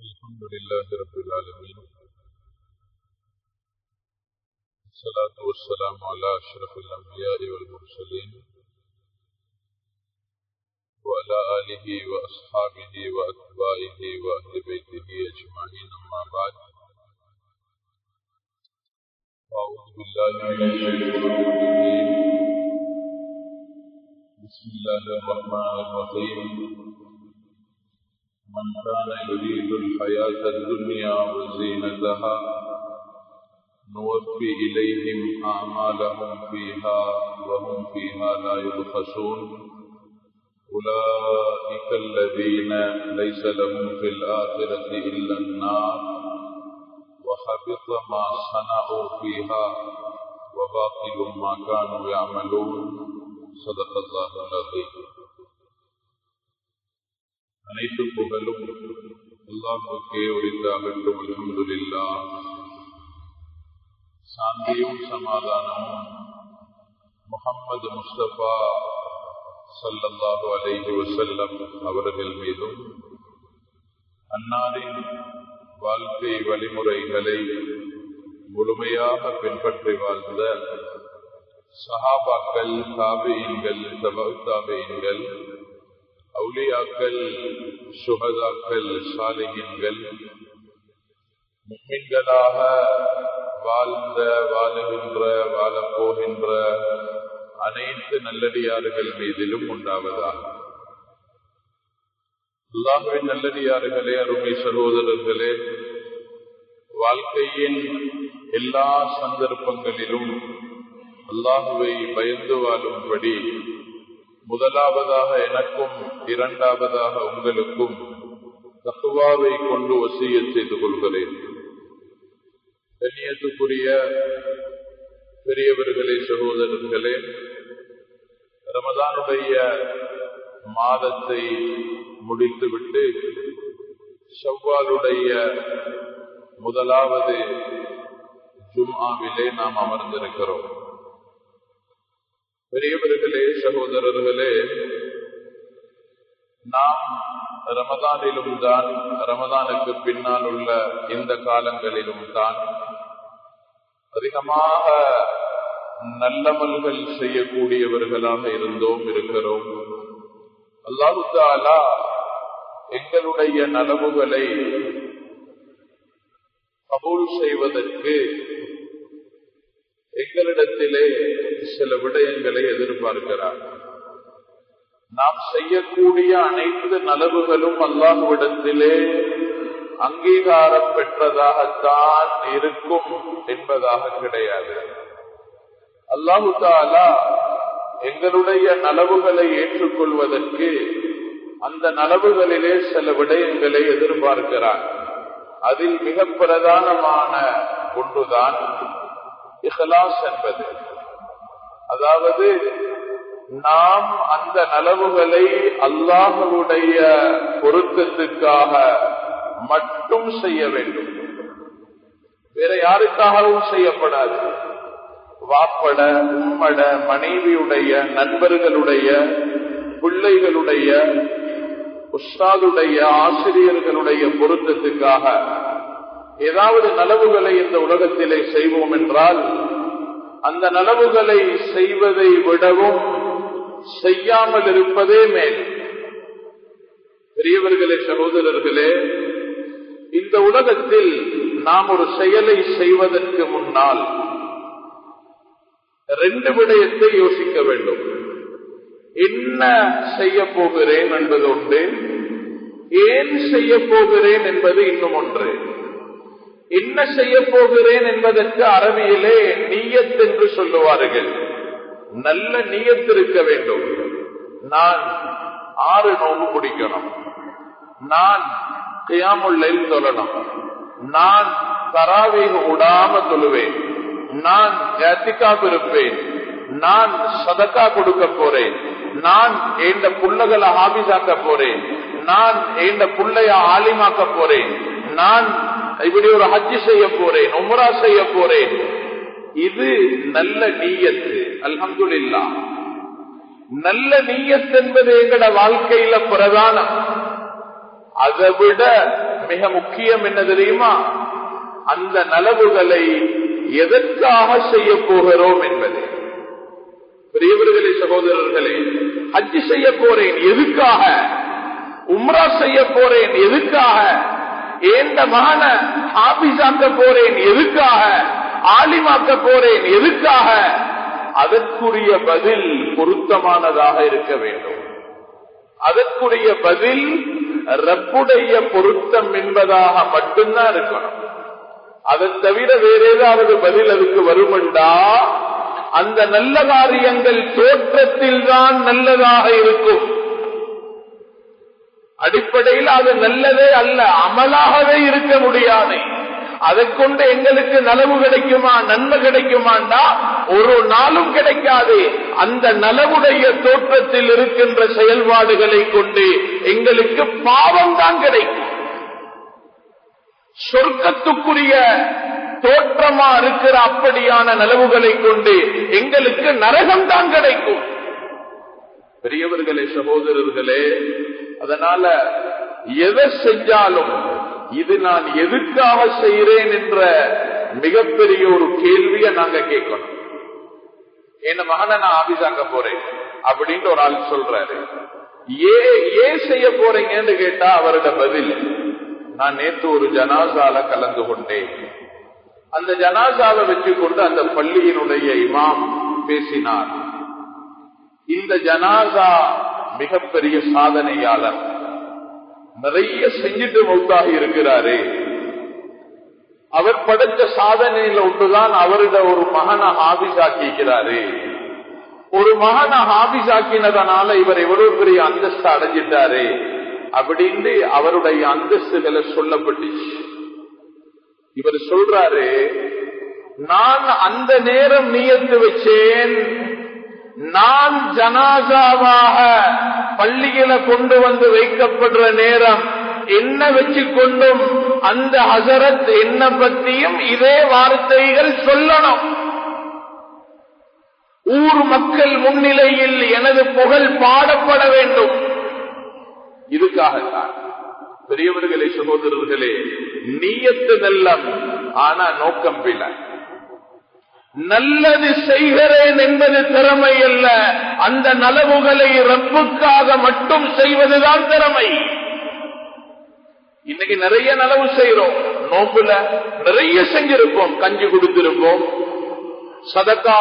الحمد لله رب العالمين، والصلاة والسلام على أشرف الأنبياء والمرسلين وعلى آله وأصحابه وأتباعه وأهل بيته أجمعين، أما بعد. أعوذ بالله من الشيطان الرجيم. بسم الله الرحمن الرحيم. من كان يريد الحياة الدنيا وزينتها نوفي إليهم أعمالهم فيها وهم فيها لا يبخسون. أولئك الذين ليس لهم في الآخرة إلا النار وحبط ما صنعوا فيها وباطل ما كانوا يعملون. صدق الله العظيم. அனைத்து புகழும் அல்லாஹ்வுக்கே உரித்தாகட்டும். அல்ஹம்துலில்லாஹ். சாந்தியும் சமாதானமும் முஹம்மது முஸ்தபா ஸல்லல்லாஹு அலைஹி வஸல்லம் அவர்கள் மீதும், அன்னாரின் வாழ்க்கை வழிமுறைகளை முழுமையாக பின்பற்றி வாழ்ந்த சஹாபாக்கள், தாபிஈன்கள், தபஉ தாபிஈன்கள், அவுலியாக்கள், சுஹதாக்கள், சாலிஹீன்கள், முஃமின்களாக வாழ்ந்த, வாழுகின்ற, வாழப்போகின்ற அனைத்து நல்லடியார்கள் மீதிலும் உண்டாவதாக. அல்லாஹ்வின் நல்லடியார்களே, அருமை சகோதரர்களே, வாழ்க்கையின் எல்லா சந்தர்ப்பங்களிலும் அல்லாஹ்வை பயந்து வாழும்படி முதலாவதாக எனக்கும் இரண்டாவதாக உங்களுக்கும் தக்வாவை கொண்டு வசியத் செய்து கொள்கிறேன். கண்ணியத்துக்குரிய பெரியவர்களே, சகோதரர்களே, ரமதானுடைய மாதத்தை முடித்துவிட்டு ஷவ்வாலுடைய முதலாவது ஜும்ஆவிலே நாம் அமர்ந்திருக்கிறோம். பெரியவர்களே, சகோதரர்களே, நாம் ரமதானிலும் தான், ரமதானுக்கு பின்னால் உள்ள இந்த காலங்களிலும் தான் அதிகமாக நல்லமல்கள் செய்யக்கூடியவர்களாக இருக்கிறோம். அல்லாஹ் தஆலா எங்களுடைய நலவுகளை கபூல் செய்வதற்கு எங்களிடத்திலே சில விடயங்களை எதிர்பார்க்கிறார். நாம் செய்யக்கூடிய அனைத்து நலவுகளும் அல்லாஹ்விடத்திலே அங்கீகாரம் பெற்றதாகத்தான் இருக்கும் என்பதாக கிடையாது. அல்லாஹ் தஆலா எங்களுடைய நலவுகளை ஏற்றுக்கொள்வதற்கு அந்த நலவுகளிலே சில விடயங்களை எதிர்பார்க்கிறார். அதில் மிக பிரதானமான ஒன்றுதான் இஹ்லாஸ் என்பது. அதாவது நாம் அந்த நலவுகளை அல்லாஹ்வுடைய பொருத்தத்துக்காக மட்டும் செய்ய வேண்டும், வேற யாருக்காகவும் செய்யப்படாது. வாப்பட, உம்மட, மனைவியுடைய, நண்பர்களுடைய, பிள்ளைகளுடைய, உஸ்தாதுடைய, ஆசிரியர்களுடைய பொருத்தத்துக்காக ஏதாவது நலவுகளை இந்த உலகத்திலே செய்வோம் என்றால் அந்த நலவுகளை செய்வதை விடவும் செய்யாமல் இருப்பதே மேல். பெரியவர்களே, சகோதரர்களே, இந்த உலகத்தில் நாம் ஒரு செயலை செய்வதற்கு முன்னால் ரெண்டு விடயத்தை யோசிக்க வேண்டும். என்ன செய்ய போகிறேன் என்பது ஒன்று, ஏன் செய்ய போகிறேன் என்பது இன்னும் ஒன்று. என்ன செய்ய போகிறேன் என்பதற்கு அரபியிலே நியத் என்று சொல்லுவார்கள். நல்ல நியத் இருக்க வேண்டும். நான் 6 நோன்பு பிடிக்கணும், நான் கியாமுல் லைல் தொழணும், நான் தராவீஹ் விடாம தொழுவேன், நான் இஅ்திகாஃப் இருப்பேன், நான் சதகா கொடுக்க போறேன், நான் ஏண்ட புள்ளகளை ஹாபிஸாக்க போறேன், நான் ஏண்ட புள்ளைய ஆலிமாக்க போறேன், நான் இப்படி ஒரு ஹஜ் செய்ய போறேன், உம்ரா செய்ய போறேன். இது நல்ல நியத்து. அல்ஹம்துலில்லாஹ். நல்ல நியத் என்பது எங்கட வாழ்க்கையில பிரதானம். அதை விட மிக முக்கியம் என்ன தெரியுமா? அந்த நலவுகளை எதற்காக செய்ய போகிறோம் என்பது. பெரியவர்களே, சகோதரர்களே, ஹஜ் செய்ய போறேன் எதுக்காக? உம்ரா செய்ய போறேன் எதுக்காக? ஏந்த மகன ஹாபிஸாக்க போறேன் எதுக்காக? ஆலிமாக்க போறேன் எதுக்காக? அதற்குரிய பதில் பொருத்தமானதாக இருக்க வேண்டும். அதற்குரிய பதில் ரப்புடைய பொருத்தம் என்பதாக மட்டும்தான் இருக்கணும். அதை தவிர வேற ஏதாவது பதில் அதுக்கு வருமெண்டா அந்த நல்ல காரியங்கள் தோற்றத்தில் தான் நல்லதாக இருக்கும். அடிப்படையில் அது நல்லதே அல்ல, அமலாகவே இருக்க முடியாது. அதை கொண்டு எங்களுக்கு நலவு கிடைக்குமா, நன்மை கிடைக்குமாண்டா ஒரு நாளும் கிடைக்காது. அந்த நலவுடைய தோற்றத்தில் இருக்கின்ற செயல்பாடுகளை கொண்டு எங்களுக்கு பாவம் தான் கிடைக்கும். சொர்க்கத்துக்குரிய தோற்றமா இருக்கிற அப்படியான நலவுகளை கொண்டு எங்களுக்கு நரகம் தான் கிடைக்கும். பெரியவர்களே, சகோதரர்களே, அதனால எதை செஞ்சாலும் இது நான் எதுக்காக செய்கிறேன் என்ற மிகப்பெரிய ஒரு கேள்வியை நாங்க கேட்கணும். என்ன மகனை நான் ஆபீஸாக்க போறேன் அப்படின்னு ஒரு ஆள் சொல்றாரு. ஏன் செய்ய போறீங்கன்னு கேட்டா அவரோட பதில், நான் நேற்று ஒரு ஜனாசால கலந்து கொண்டேன். அந்த ஜனாசாவை வச்சுக்கொண்டு அந்த பள்ளியினுடைய இமாம் பேசினார். இந்த ஜனாசா மிகப்பெரிய சாதனையாளர், நிறைய செஞ்சுட்டு மௌத்தாகி இருக்கிறாரு. அவர் படைச்ச சாதனையில ஒன்றுதான் அவருடைய ஒரு மகனை ஹாபிஸாக்கிக்கிறாரு. ஒரு மகனை ஹாபிஸாக்கினதனால இவர் எவ்வளவு பெரிய அந்தஸ்து அடைஞ்சிட்டாரு அப்படின்னு அவருடைய அந்தஸ்துகளை சொல்லப்பட்டுச்சு. இவர் சொல்றாரு, நான் அந்த நேரம் நியத்து வச்சேன், நான் ஜனாசாவாக பள்ளியில கொண்டு வந்து வைக்கப்படுற நேரம் என்ன வச்சுக்கொண்டும் அந்த ஹசரத் என்ன பற்றியும் இதே வார்த்தைகள் சொல்லணும். ஊர் மக்கள் முன்னிலையில் எனது புகழ் பாடப்பட வேண்டும். இதுக்காகத்தான் பெரியவர்களே, சகோதரர்களே, நீயத்து நல்லம், ஆனா நோக்கம் பிழ. நல்லது செய்கிறேன் என்பது திறமை அல்ல, அந்த நலவுகளை ரப்புக்காக மட்டும் செய்வதுதான் திறமை. இன்னைக்கு நிறைய நலவு செய்யறோம். நோம்புல நிறைய செஞ்சிருப்போம், கஞ்சி கொடுத்திருப்போம், சதக்கா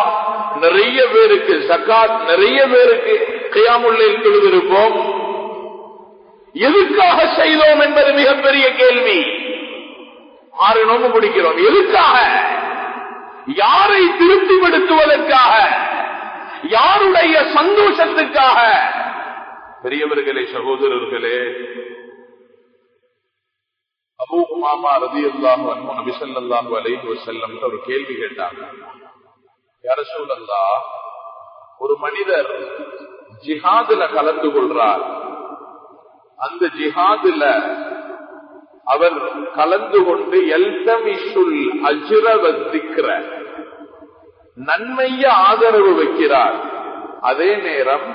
நிறைய பேருக்கு, ஜகாத் நிறைய பேருக்கு, கியாமுல்லைல் தொழுதிருப்போம். எதுக்காக செய்தோம் என்பது மிகப்பெரிய கேள்வி. 6 நோம்பு பிடிக்கிறோம், எதுக்காக? யாரை திருப்திப்படுத்துவதற்காக? யாருடைய சந்தோஷத்துக்காக? பெரியவர்களே, சகோதரர்களே, அபூ உமாமா ரலியல்லாஹு அன்ஹு நபி ஸல்லல்லாஹு அலைஹி வஸல்லம் ஒரு கேள்வி கேட்டாங்க. யா ரசூலல்லாஹ், ஒரு மனிதர் ஜிஹாதுல கலந்து கொள்றார், அந்த ஜிஹாதுல அவர் கலந்து கொண்டு எல்தமிஷுல் அஜ்ர வஸ்ஸிக்ர, நன்மைய ஆதரவு வைக்கிறார். அதே நேரம்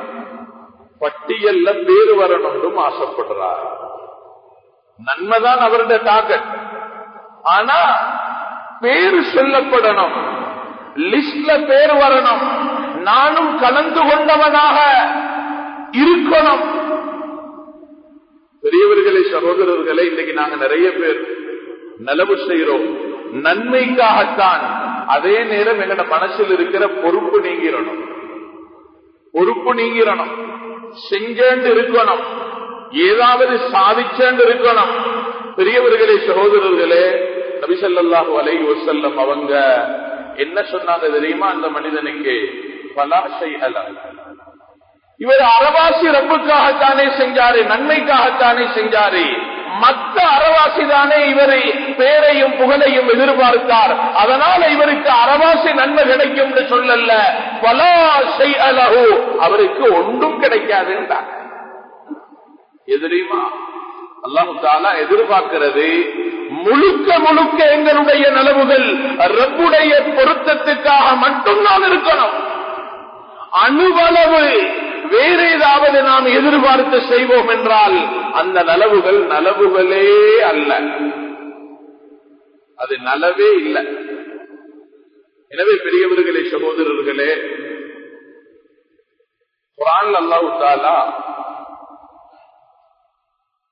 பட்டியல்ல பேரு வரணும் ஆசைப்படுறார். நன்மைதான் அவருடைய டார்கெட், ஆனா பேரு சொல்லப்படணும், லிஸ்ட்ல பேர் வரணும், நானும் கலந்து கொண்டவனாக இருக்கணும். பெரியவர்களே, சகோதரர்களே, இன்னைக்கு நாங்க நிறைய பேர் நலவு செய்யறோம் நன்மைக்காகத்தான். அதே நேரம் எங்கட மனசில் இருக்கிற பொறுப்பு நீங்கிடணும், பொறுப்பு நீங்கிடணும், செஞ்சேண்டு இருக்கணும், ஏதாவது சாதிச்சேண்டு இருக்கணும். பெரியவர்களே, சகோதரர்களே, நபி ஸல்லல்லாஹு அலைஹி வஸல்லம் அவங்க என்ன சொன்னாங்க தெரியுமா? அந்த மனிதனுக்கு பலா ஷைஅ லஹு, இவர் அறவாசி ரப்புக்காகத்தானே செஞ்சாரு, நன்மைக்காகத்தானே செஞ்சாரு. மற்ற அறவாசி தானே இவரை பேரையும் புகழையும் எதிர்பார்த்தார். அதனால இவருக்கு அறவாசி நன்மை கிடைக்கும் என்று சொல்லல, பலா ஷைஅ லஹு, அவருக்கு ஒன்றும் கிடைக்காது என்றார். எதிரிமா அல்லாஹ் தஆலா எதிர்பார்க்கிறது முழுக்க முழுக்க எங்களுடைய நலவுகள் ரப்புடைய பொருத்தத்துக்காக மட்டும்தான் இருக்கணும். அணுவளவு வேற ஏதாவது நாம் எதிர்பார்த்து செய்வோம் என்றால் அந்த நலவுகள் நலவுகளே அல்ல, அது நலவே இல்லை. எனவே பெரியவர்களே, சகோதரர்களே, குர்ஆன் அல்லாஹ் தஆலா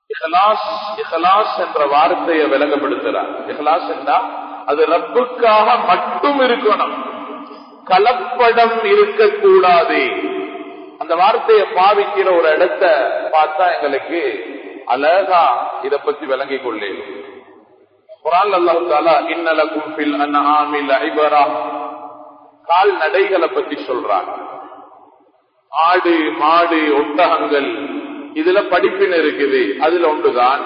இஹ்லாஸ் என்ற வார்த்தையை விளங்கப்படுத்துறார். இஹ்லாஸ் என்றால் அது ரப்புக்காக மட்டும் இருக்கணும், கலப்படம் இருக்கக்கூடாது. அந்த வார்த்தையை பாவிக்கிற ஒரு இடத்தை பார்த்தா எங்களுக்கு அழகா இத பத்தி விளங்கிக் கொள்ளேன். குர்ஆன் அல்லாஹ் தஆலா இன்னலகும் ஃபில் அன்ஆமி லஇபரா, கால்நடைகளை பத்தி சொல்றாங்க. ஆடு, மாடு, ஒட்டகங்கள், இதுல படிப்பின் இருக்குது. அதுல ஒன்றுதான்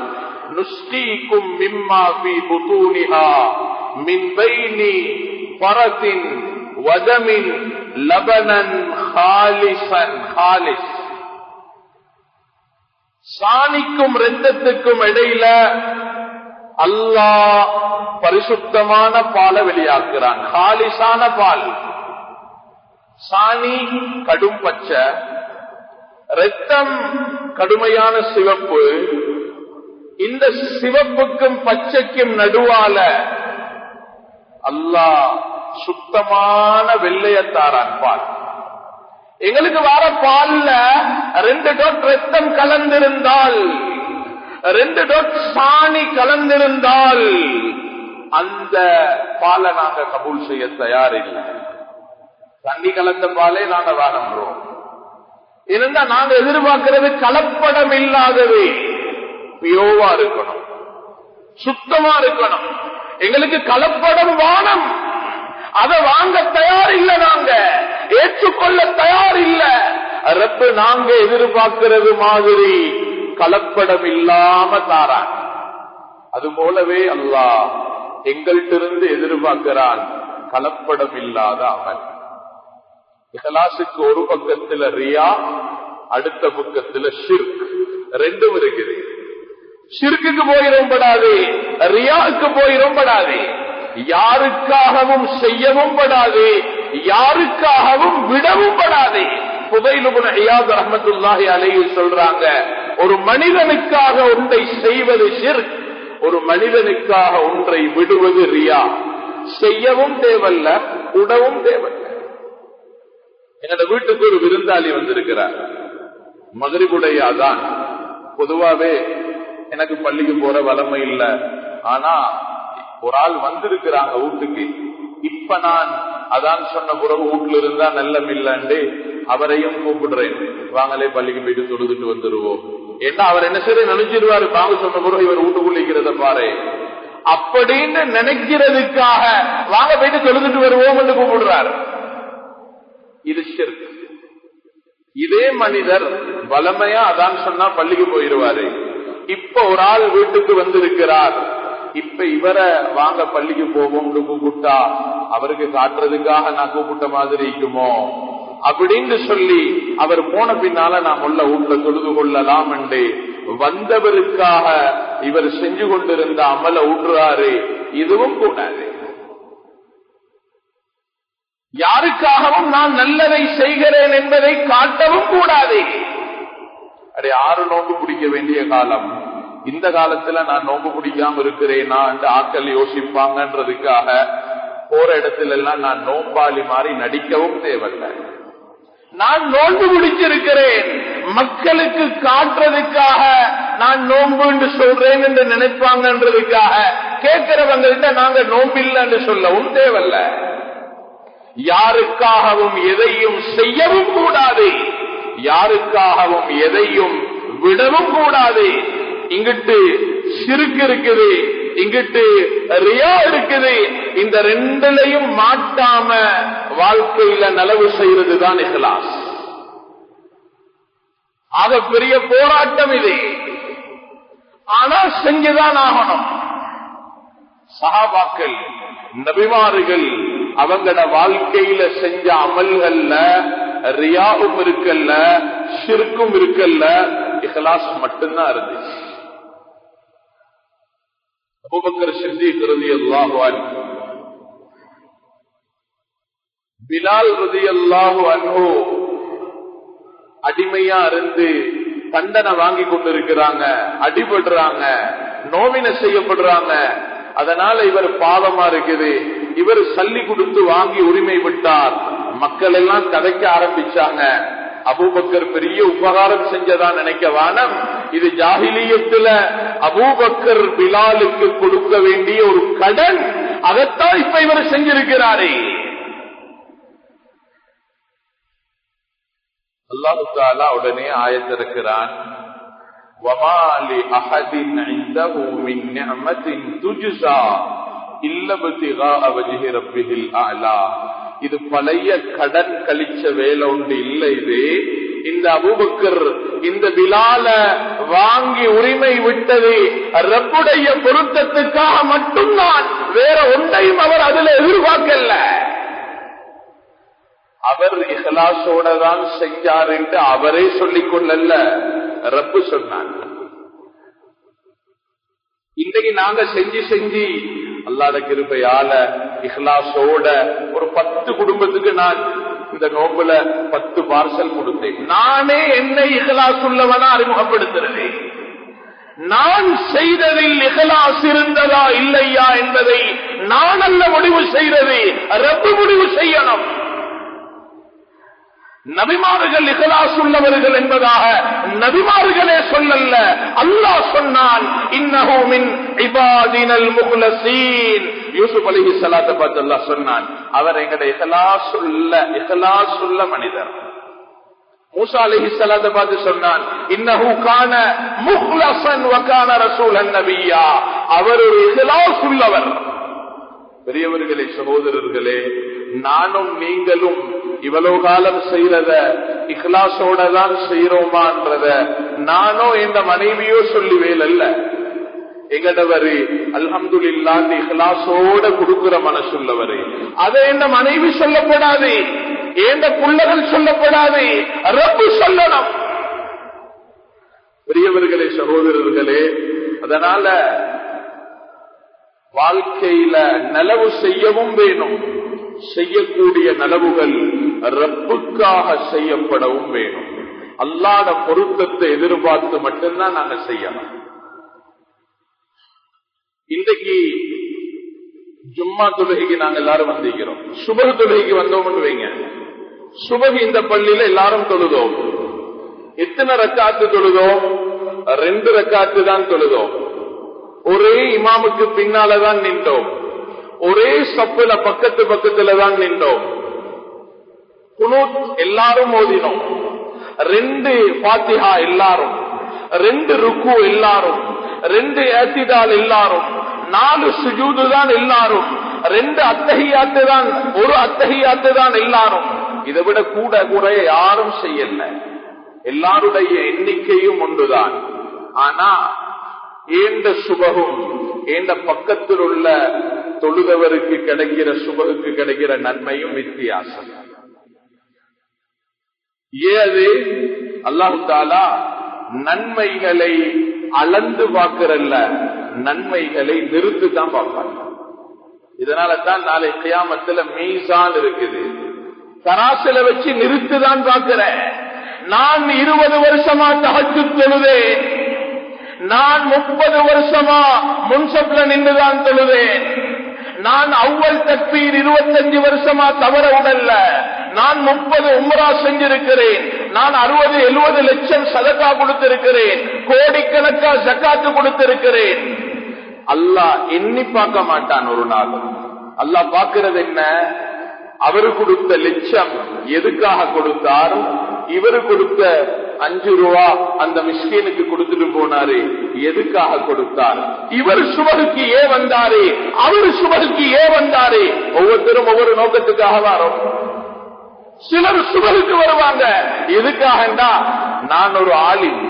நுஸ்கீக்கும் மிம்மா ஃபீ புதூனிஹா மின் பைனி ஃபரஸின் வதமின் லபனன் ஹாலிஸன். ஹாலிஸ், சாணிக்கும் இரத்தத்துக்கும் இடையில அல்லாஹ் பரிசுத்தமான பாலை வெளியாக்குறான். ஹாலிஸான பால். சாணி கடும் பச்சை, இரத்தம் கடுமையான சிவப்பு. இந்த சிவப்புக்கும் பச்சைக்கும் நடுவால அல்லாஹ் சுத்தமான வெள்ளையத்தாரான் பால். எங்களுக்கு வர பால்ல 2 டொட் ரத்தம் கலந்திருந்தால், 2 டொட் சாணி கலந்திருந்தால் அந்த பாலை நாங்க கபூல் செய்ய தயாரில்லை. தண்ணி கலந்த பாலே நாங்க வாழன்றோம். இருந்தா நாங்க எதிர்பார்க்கிறது கலப்படம் இல்லாதவே பியோவா இருக்கணும், சுத்தமா இருக்கணும். எங்களுக்கு கலப்படம் வானம், அதை வாங்க தயார் இல்லை, நாங்க ஏற்றுக்கொள்ள தயார் இல்லை. ரப்பு நாங்க எதிர்பார்க்கிறது மாதிரி கலப்படம் இல்லாம தாரான். அது போலவே அல்லாஹ் எங்கள்கிட்ட எதிர்பார்க்கிறான் கலப்படம் இல்லாத அமல். இஹ்லாஸுக்கு ஒரு பக்கத்துல ரியா, அடுத்த பக்கத்துல ஷிர்க், ரெண்டும் இருக்குது. ஷிர்க்குக்கு போயிரும் படாது, ரியாவுக்கு போயிரும் படாது. யாருக்காகவும் செய்யவும் படாது, யாருக்காகவும் விடவும் படாது. ஃபுதைல் இப்னு இயாத் ரஹ்மத்துல்லாஹி அலைஹி சொல்றாங்க, ஒரு மனிதனுக்காக ஒன்றை செய்வது ஷிர்க், ஒரு மனிதனுக்காக ஒன்றை விடுவது ரியா. செய்யவும் தேவல்ல, விடவும் தேவல்ல. என்னோட வீட்டுக்கு ஒரு விருந்தாளி வந்திருக்கிறார். மகரிபுடைய அதான். பொதுவாவே எனக்கு பள்ளிக்கு போற வளமை இல்லை, ஆனா ஒரு ஆள் வந்திருக்கிறாங்க வீட்டுக்கு. இப்ப நான் அதான் சொன்ன பிறகு வீட்டுல இருந்தா நல்லம் இல்லண்டு அவரையும் கூப்பிடுறேன், வாங்களே பள்ளிக்கு போயிட்டு தொழுதுட்டு வந்துருவோம். ஏன்னா அவர் என்ன செய்ய நினைச்சிருவாரு, வாங்க சொன்ன பிறகு இவர் வீட்டுக்குள்ளிக்கிறத பாரு அப்படின்னு நினைக்கிறதுக்காக வாங்க போயிட்டு தொழுதுட்டு வருவோம் என்று கூப்பிடுறாரு. இது ஷிர்க். இதே மனிதர் வளமையா அதான் சொன்னா பள்ளிக்கு போயிருவாரு. இப்ப ஒரு ஆள் வீட்டுக்கு வந்திருக்கிறார், இப்ப இவரை வாங்க பள்ளிக்கு போவோம் கூப்பிட்டா அவருக்கு காட்டுறதுக்காக நான் கூப்பிட்ட மாதிரி இருக்குமோ அப்படின்னு சொல்லி அவர் போன பின்னால நாம் உள்ள வீட்டுல தொழுது கொள்ளலாம் என்று வந்தவருக்காக இவர் செஞ்சு கொண்டிருந்த அமல விடுறாரு. இதுவும் கூடாது. யாருக்காகவும் நான் நல்லதை செய்கிறேன் என்பதை காட்டவும் கூடாது. அடே 6 நோன்பு பிடிக்க வேண்டிய காலம், இந்த காலத்துல நான் நோன்பு பிடிக்காம இருக்கிறேனா என்று ஆட்கள் யோசிப்பாங்கன்றதுக்காக போற இடத்துல எல்லாம் நான் நோம்பாளி மாதிரி நடிக்கவும் தேவையில்லை. நான் நோன்பு பிடிச்சிருக்கிறேன், மக்களுக்கு காட்டுறதுக்காக நான் நோன்பு என்று சொல்றேன் என்று நினைப்பாங்கன்றதுக்காக கேட்கிறவங்கள்ட்ட நாங்க நோம்பில்லை என்று சொல்லவும் தேவையில்லை. யாருக்காகவும் எதையும் செய்யவும் கூடாது, யாருக்காகவும் எதையும் விடவும் கூடாது. இங்கிட்டு ஷிர்க் இருக்குது, இங்கிட்டு ரியா இருக்குது. இந்த ரெண்டுலையும் மாட்டாம வாழ்க்கையில நலவு செய்யறதுதான் இஹ்லாஸ். ஆக பெரிய போராட்டம் இது. ஆனா செஞ்சுதான் ஆகணும். சஹாபாக்கள், நபிமார்கள் அவங்களோட வாழ்க்கையில செஞ்ச அமல்கள்ல ரியாவும் இருக்கல்ல, ஷிர்க்கும் இருக்கல்ல, இஹ்லாஸ் மட்டும்தான் இருந்துச்சு. அபூபக்கர் சித்தீக் ரலியல்லாஹு அன்ஹு, பிலால் ரலியல்லாஹு அன்ஹு அடிமையா இருந்து தண்டனை வாங்கி கொண்டிருக்கிறாங்க, அடிபடுறாங்க, நோவினை செய்யப்படுறாங்க. அதனால இவர் பாவமா இருக்குது, இவர் சல்லி கொடுத்து வாங்கி உரிமை விட்டார். மக்கள் எல்லாம் கதைக்க ஆரம்பிச்சாங்க. அபூபக்கர் பெரிய உபகாரம் செஞ்சதான் நினைக்க வானம். இது ஜாஹிலியத்துல அபூபக்கர் பிலாலுக்கு கொடுக்க வேண்டிய ஒரு கடன், அதைத்தான் இப்ப இவர் செஞ்சிருக்கிறாரே. அல்லாஹு தஆலா உடனே ஆயத்திருக்கிறான், வமா லி அஹதின் இன்தஹு மின் நிஅமத்தின் துஜ்ஸா இல்லா இப்திகாஅ வஜ்ஹி ரப்பில் அலா. இது பழைய கடன் கழிச்ச வேலை உண்டு இல்லை. இது இந்த அபூபக்கர் இந்த பிலால வாங்கி உரிமை விட்டது ரப்புடைய பொருத்தத்துக்காக மட்டும்தான், வேற ஒன்றையும் அவர் அதுல எதிர்பார்க்கல. அவர் இஹ்லாஸோட தான் செஞ்சார் என்று அவரே சொல்லிக் கொள்ளல, ரப்பு சொன்னார். இன்றைக்கு நாங்க செஞ்சு அல்லாஹ்வுடைய கிருபையால இஹ்லாஸோட ஒரு 10 குடும்பத்துக்கு நான் இந்த நோம்புல 10 பார்சல் கொடுத்தேன். நானே என்னை இஹ்லாஸ் உள்ளவனா அறிமுகப்படுத்துறது. நான் செய்ததில் இஹ்லாஸ் இருந்ததா இல்லையா என்பதை நான் அல்ல முடிவு செய்தது, ரப்பு முடிவு செய்யணும். நபிமார்கள் இஹ்லாஸ் உள்ளவர்கள் என்பதாக நபிமார்களே சொல்லல்ல, அல்லாஹ் சொன்னான், இன்னஹு மின் இபாதினல் முக்லஸீன். யூசுப் அலைஹிஸ்ஸலாத்தை பார்த்து அல்லாஹ் சொன்னான், அவர் எங்களுடைய இஹ்லாஸ் உள்ள மனிதர். மூசா அலைஹிஸ்ஸலாத்தை பார்த்து சொன்னான், இன்னஹு கான முக்லஸன் வ கான ரசூலன் நபிய்யா. அவர் ஒரு இஹ்லாஸ் உள்ளவர். பெரியவர்களே, சகோதரர்களே, நானும் நீங்களும் இவ்வளவு காலம் செய்யறத இஹ்லாஸோட தான் செய்யறோமான்றத நானோ என்ற மனைவியோ சொல்லுவேல் அல்ல. எங்கடவரு அல்ஹம்துலில்லாஹ் இஹ்லாஸோட கொடுக்கிற மனசுள்ளவரு. அதை என்ற மனைவி சொல்லப்படாது, என்ற புள்ளகள் சொல்லப்படாது, ரப்பு சொல்லணும். பெரியவர்களே, சகோதரர்களே, அதனால வாழ்க்கையில நலவு செய்யவும் வேணும். செய்யக்கூடிய நலவுகள் ரப்புக்காக செய்யப்படவும் வேணும். அல்லாஹ்வுடைய பொருத்தத்தை எதிர்பார்த்து மட்டும்தான் நாங்க செய்யணும். இன்றைக்கு ஜும்மா தொழுகைக்கு நாங்க எல்லாரும் வந்திருக்கிறோம். சுபஹ் தொழுகைக்கு வந்தோம் வைங்க. சுபஹ் இந்த பள்ளியில எல்லாரும் தொழுதோம். எத்தனை ரக்காத்து தொழுதோம்? 2 ரக்காத்து தான் தொழுதோம். ஒரே இமாமுக்கு பின்னாலதான் நின்றோம். ஒரே சப்புல பக்கத்துல தான் நின்றோம். குனூத் எல்லாரும் ஓதினோம். 2 ஃபாத்திஹா எல்லாரும், 2 ருக்கு எல்லாரும், 2 இஅ்திதால் எல்லாரும், 4 சுஜூது தான் எல்லாரும், 2 அத்தஹியாத்து தான், 1 அத்தஹியாத்து தான் எல்லாரும். இதை விட கூட யாரும் செய்யல. எல்லாருடைய எண்ணிக்கையும் ஒன்றுதான். ஆனா ஏண்ட சுபகும் ஏண்ட பக்கத்தில் உள்ள தொழுதவருக்கு கிடைக்கிற சுபகுக்கு கிடைக்கிற நன்மையும் வித்தியாசம். ஏது அல்லாஹ் தஆலா நன்மைகளை அளந்து பார்க்கிறல்ல, நன்மைகளை நிறுத்து தான் பார்ப்பாங்க. இதனால தான் நாளை கியாமத்துல மீசான் இருக்குது, தராசுல வச்சு நிறுத்துதான் பார்க்கிறேன். நான் 20 வருஷமா தஹஜ்ஜுத் தொழுதேன், நான் 30 வருஷமா முன்சப்ல நின்றுதான் தொழுதேன், நான் அவ்வல் தக்பீர் 25 வருஷமா தவற உடல்ல, நான் 30 உம்ரா செஞ்சிருக்கிறேன், நான் 60-70 லட்சம் சதகா கொடுத்திருக்கிறேன், கோடிக்கணக்கா ஜகாத்து கொடுத்திருக்கிறேன். அல்லாஹ் எண்ணி பார்க்க மாட்டான் ஒரு நாள். அல்லாஹ் பார்க்கிறது என்ன? அவரு கொடுத்த லட்சம் எதுக்காக கொடுத்தார்? இவரு கொடுத்த 5 ரூபா அந்த மிஸ்கீனுக்கு கொடுத்துட்டு போனாரு, எதுக்காக கொடுத்தார்? இவர் சுபகுக்கு ஏன் வந்தாரு, அவரு சுபகுக்கு ஏன் வந்தாரு? ஒவ்வொருத்தரும் ஒவ்வொரு நோக்கத்துக்காக வரும். சிலர் சுபகுக்கு வருவாங்க எதுக்காகண்டா, நான் ஒரு ஆலிம்,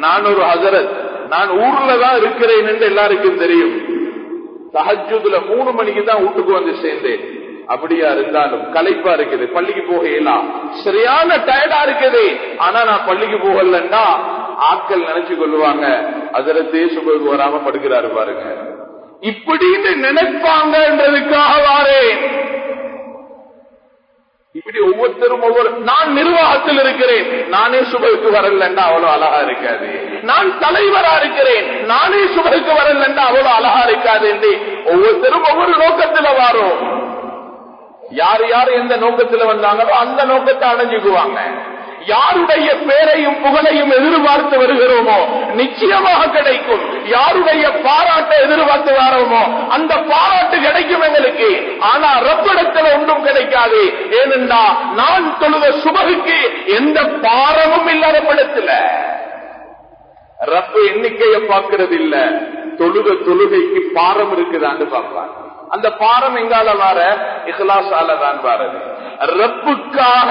நான் ஒரு ஹஸரத், நான் ஊர்ல தான் இருக்கிறேன் என்று எல்லாருக்கும் தெரியும். தஹஜ்ஜுதுல 3 மணிக்கு தான் வீட்டுக்கு வந்து சேர்ந்தேன். அப்படியா இருந்தாலும் களைப்பா இருக்குது, பள்ளிக்கு போகலாம், சரியான டயர்டா இருக்குது, ஆனா நான் பள்ளிக்கு போகலன்னா ஆட்கள் நினைச்சு கொள்ளுவாங்க ஹஸரத்தே சுபஹுக்கு வராம படுக்கிறாரு பாருங்க, இப்படின்னு நினைப்பாங்கன்றதுக்காக வாரேன். இப்படி ஒவ்வொருத்தரும் நான் நிர்வாகத்தில் இருக்கிறேன், நானே சுபருக்கு வரலன்னா அவ்வளவு அழகா இருக்காது. நான் தலைவரா இருக்கிறேன், நானே சுபருக்கு வரலன்னா அவ்வளவு அழகா இருக்காது என்று ஒவ்வொருத்தரும் ஒவ்வொரு நோக்கத்துல வாரோம். யார் யார் எந்த நோக்கத்துல வந்தாங்களோ அந்த நோக்கத்தை அடைஞ்சுக்குவாங்க. யாருடைய பேரையும் புகழையும் எதிர்பார்த்து வருகிறோமோ நிச்சயமாக கிடைக்கும். யாருடைய பாராட்டை எதிர்பார்த்து வரோமோ அந்த பாராட்டு கிடைக்கும் எங்களுக்கு. ஆனா ரப்பிடத்தில் ஒன்றும் கிடைக்காது. ஏனென்றா நான் தொழுத சுபகுக்கு எந்த பாரமும் இல்லாத படத்துல ரப்பு எண்ணிக்கையை பார்க்கிறது இல்ல, தொழுத தொழுகைக்கு பாரம் இருக்குதான்னு பார்ப்பாங்க. அந்த பாரம் எங்கால வார இஹ்லாஸால தான் வாரது. ரப்புக்காக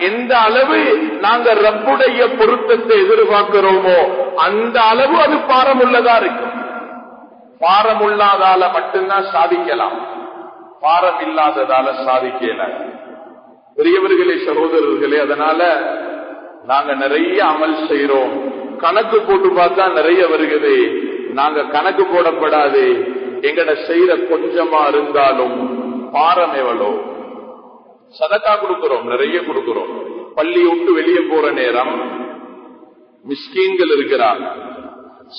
எந்த அளவு நாங்க ரப்புடைய பொருத்தத்தை எதிர்பார்க்கிறோமோ அந்த அளவு அது பாரம் உள்ளதா இருக்கும். பாரம் உள்ளதால மட்டும்தான் சாதிக்கலாம், பாரம் இல்லாததால சாதிக்கல. பெரியவர்களே, சகோதரர்களே, அதனால நாங்க நிறைய அமல் செய்யறோம். கணக்கு போட்டு பார்த்தா நிறைய வருகிறது. நாங்க கணக்கு போடப்படாது. எங்கட செய்யற கொஞ்சமா இருந்தாலும் பாரம் எவ்வளோ. சதக்கா கொடுக்கிறோம், நிறைய கொடுக்கிறோம். பள்ளி விட்டு வெளியே போற நேரம் மிஸ்கீன்கள் இருக்கிறாங்க.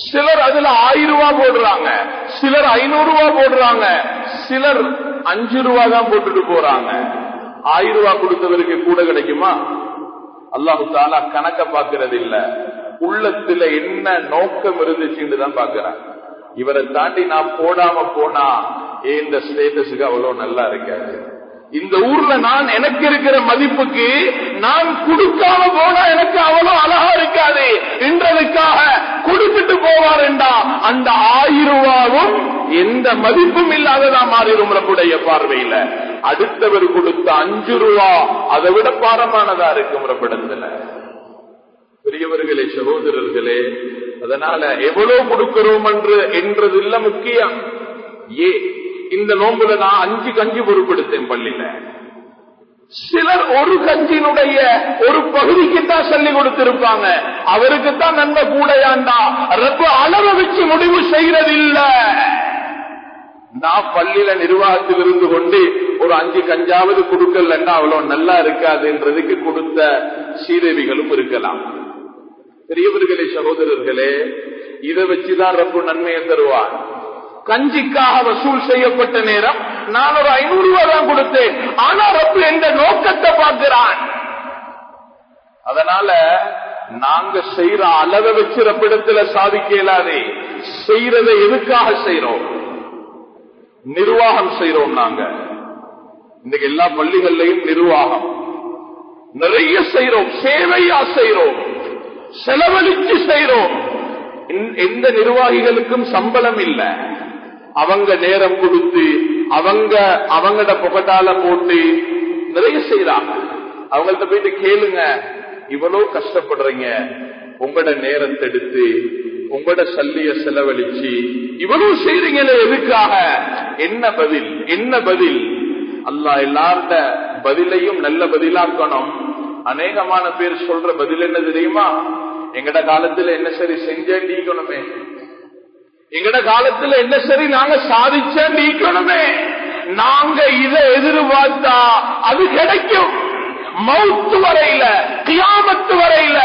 சிலர் அதுல 1000 ரூபாய் போடுறாங்க, சிலர் 500 ரூபாய் போடுறாங்க, சிலர் 5 ரூபாய் தான் போட்டுட்டு போறாங்க. 1000 ரூபாய் கொடுத்தவருக்கு கூட கிடைக்குமா? அல்லாஹு தஆலா கணக்க பாக்குறது இல்ல, உள்ளத்துல என்ன நோக்கம் இருந்துச்சுன்னு தான் பாக்குறாங்க. இவரை தாண்டி நான் போடாம போனா இந்த ஸ்டேட்டஸுக்கு அவ்வளவு நல்லா இருக்காது. இந்த ஊர்ல நான் எனக்கு இருக்கிற மதிப்புக்கு நான் கொடுக்காம போனா எனக்கு அவ்வளவு அழகா இருக்காது என்றதுக்காக கொடுத்துட்டு போவாருண்டா அந்த 1000 ரூபாவும் எந்த மதிப்பும் இல்லாததா மாறிடும் ரப்புடைய பார்வையில. அடுத்தவர் கொடுத்த 5 ரூபா அதை விட பாரமானதா இருக்கும் ரப்பிடத்துல. பெரியவர்களே, சகோதரர்களே, அதனால எவ்வளவு கொடுக்கிறோம் என்றது இல்ல முக்கியம். இந்த நோம்புல நான் 5 கஞ்சி பொறுப்படுத்தேன் பள்ளியில. சிலர் ஒரு கஞ்சினுடைய ஒரு பகுதிக்குத்தான் சொல்லி கொடுத்திருப்பாங்க, அவருக்குத்தான் நன்மை கூடையாண்டா. ரப்பு அளவை வச்சு முடிவு செய்யறதில்ல. நான் பள்ளியில நிர்வாகத்தில் இருந்து கொண்டு ஒரு 5 கஞ்சாவது கொடுக்கலன்னா அவ்வளவு நல்லா இருக்காதுன்றதுக்கு கொடுத்த சீதேவிகளும் இருக்கலாம். பெரியவர்களே, சகோதரர்களே, இதை வச்சுதான் ரப்பு நன்மையை தருவார். கஞ்சிக்காக வசூல் செய்யப்பட்ட நேரம் நான் ஒரு 500 ரூபாய் தான் கொடுத்தேன். ஆனா ரப்பு எந்த நோக்கத்தை பார்க்கிறான். அதனால நாங்க செய்யற அளவை வச்சு ரப்பிடத்துல சாதிக்க இயலாதே. செய்யறதை எதுக்காக செய்யறோம்? நிர்வாகம் செய்யறோம். நாங்க இன்னைக்கு எல்லா பள்ளிகள்லையும் நிர்வாகம் நிறைய செய்யறோம், சேவையா செய்யறோம், செலவழிச்சு செய்யறோம். எந்த நிர்வாகிகளுக்கும் சம்பளம் இல்ல. அவங்க நேரம் கொடுத்து அவங்கட பொகட்டால போட்டு நிறைய செய்யறாங்க. அவங்கள்ட்ட போயிட்டு கேளுங்க, இவ்வளவு கஷ்டப்படுறீங்க, உங்களோட நேரத்தை எடுத்து உங்களோட சல்லிய செலவழிச்சு இவ்வளவு செய்றீங்களே எதுக்காக? என்ன பதில்? என்ன பதில்? அல்லாஹ் எல்லார்ட பதிலையும் நல்ல பதிலாக்கணும். அநேகமான பேர் சொல்ற பதில் என்ன தெரியுமா? எங்கட காலத்துல என்ன சரி செஞ்சேன் நீக்கணுமே, எங்கட காலத்துல என்ன சரி நாங்க சாதிச்சேன் நீக்கணுமே. நாங்க இதை எதிர்பார்த்தா அது கிடைக்கும். மௌத்து வரையில, கியாமத்து வரையில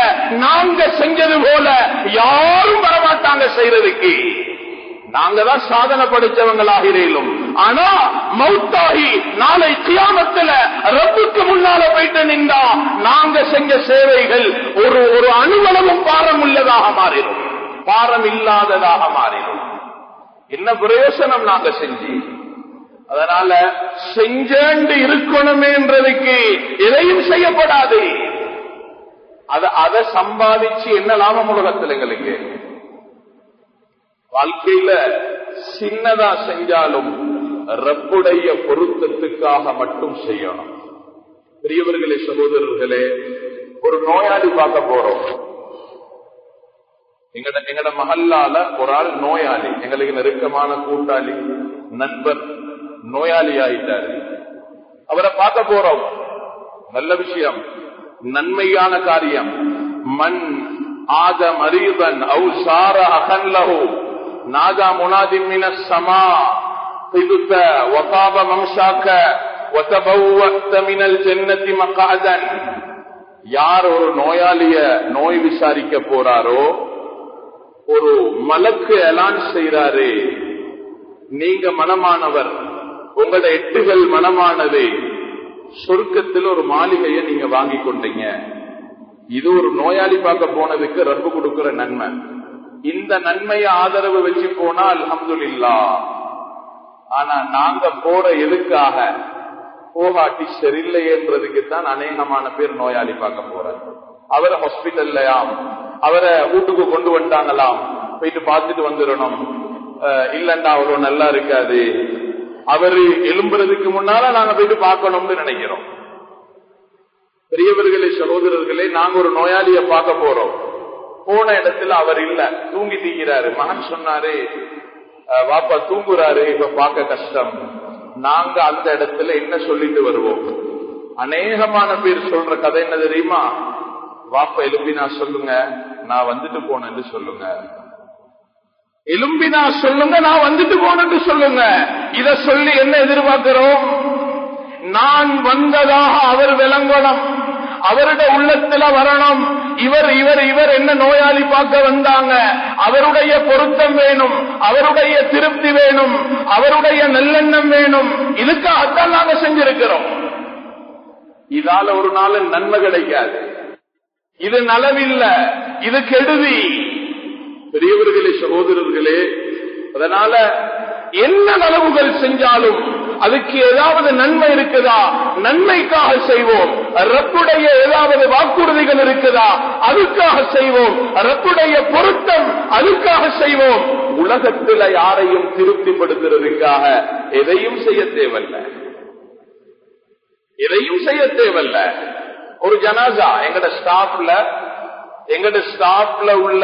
நாங்க செஞ்சது போல யாரும் வரமாட்டாங்க செய்யறதுக்கு. நாங்க தான் சாதனை படிச்சவங்களாகிறோம். ஆனா மௌத்தாகி நாளை கியாமத்துல ரப்புக்கு முன்னால போயிட்டு நின்றா நாங்க செஞ்ச சேவைகள் ஒரு அணுவளவும் பாரம் உள்ளதாக மாறிடும், பாரம் இல்லாததாக மாறிடும். என்ன பிரயோசனம் நாங்க செஞ்சு? அதனால செஞ்சேண்டு இருக்கணுமேன்றதுக்கு எதையும் செய்யப்படாது. அதை சம்பாதிச்சு என்ன லாபம் உலகத்தில்? எங்களுக்கு வாழ்க்கையில சின்னதா செஞ்சாலும் ரப்புடைய பொருத்தத்துக்காக மட்டும் செய்யணும். பெரியவர்களே, சகோதரர்களே, ஒரு நோயாளி பார்க்க போறோம். எங்கட மஹல்லால ஒரு ஆள் நோயாளி, எங்களுக்கு நெருக்கமான கூட்டாளி, நண்பர் நோயாளி ஆயிட்டாரு. அவரை பார்க்க போறோம். நல்ல விஷயம், நன்மையான காரியம். மண் ஆத மரீதன் அவு சார அகன் லஹு நாதா முனாதின் மினஸ் ஸமா திதுத வகாப மம்ஷாக வதபவ்வத மினல் ஜன்னதி மக்அதன். யார் ஒரு நோயாளிய நோய் விசாரிக்க போறாரோ, ஒரு மலக்கு எலான் செய்றாரு, நீங்க மனமானவர், உங்களோட எட்டுகள் மனமானது, சொர்க்கத்தில் ஒரு மாளிகையை நீங்க வாங்கி கொண்டீங்க. இது ஒரு நோயாளி பார்க்க போனதுக்கு ரப்பு கொடுக்கிற நன்மை. இந்த நன்மையை ஆதரவு வச்சு போனா அல்ஹம்துலில்லாஹ். ஆனா நாங்க போற எதுக்காக, போகாட்டி சரியில்லைன்றதுக்கு தான் அநேகமான பேர் நோயாளி பார்க்க போறாங்க. அவரை ஹாஸ்பிட்டல்லையாம், அவரை வீட்டுக்கு கொண்டு வந்துட்டாங்களாம், போயிட்டு பார்த்துட்டு வந்துடணும், இல்லண்டா அவ்வளவு நல்லா இருக்காது, அவரு எழும்புறதுக்கு முன்னால நாங்க போயிட்டு பார்க்கணும்னு நினைக்கிறோம். பெரியவர்களே, சகோதரர்களே, நாங்க ஒரு நோயாளிய பார்க்க போறோம். போன இடத்துல அவர் இல்ல, தூங்கி தீங்கிறாரு. மகன் சொன்னாரு, வாப்பா தூங்குறாரு, இப்ப பார்க்க கஷ்டம். நாங்க அந்த இடத்துல என்ன சொல்லிட்டு வருவோம்? அநேகமான பேர் சொல்ற கதை என்ன தெரியுமா? வாப்பா எலும்பினா சொல்லுங்க, நான் வந்துட்டு போனேன்னு சொல்லுங்க. எலும்பினா சொல்லுங்க, நான் வந்துட்டு போனேன்னு சொல்லுங்க. இத சொல்லி என்ன எதிர்பார்க்கிறோம்? நான் வந்ததாக அவர் விளங்கணும், அவருடைய உள்ளத்துல வரணும். இவர் இவர் இவர் என்ன நோயாளி பார்க்க வந்தாங்க, அவருடைய பொருத்தம் வேணும், அவருடைய திருப்தி வேணும், அவருடைய நல்லெண்ணம் வேணும். இதுக்காகத்தான் நாங்க செஞ்சிருக்கிறோம். இதால ஒரு நாள் நன்மை கிடைக்காது. இது நலவில்ல, இது கெடுதி. பெரியவர்களே, சகோதரர்களே, அதனால என்ன நலவுகள் செஞ்சாலும் அதுக்கு ஏதாவது நன்மை இருக்குதா, நன்மைக்காக செய்வோம். ரப்புடைய ஏதாவது வாக்குறுதிகள் இருக்குதா, அதுக்காக செய்வோம். ரப்புடைய பொருத்தம், அதுக்காக செய்வோம். உலகத்தில் யாரையும் திருப்திப்படுத்துறதுக்காக எதையும் செய்ய தேவையில்லை, எதையும் செய்ய தேவையில்லை. ஒரு ஜனாசா எங்கட ஸ்டாஃப்ல உள்ள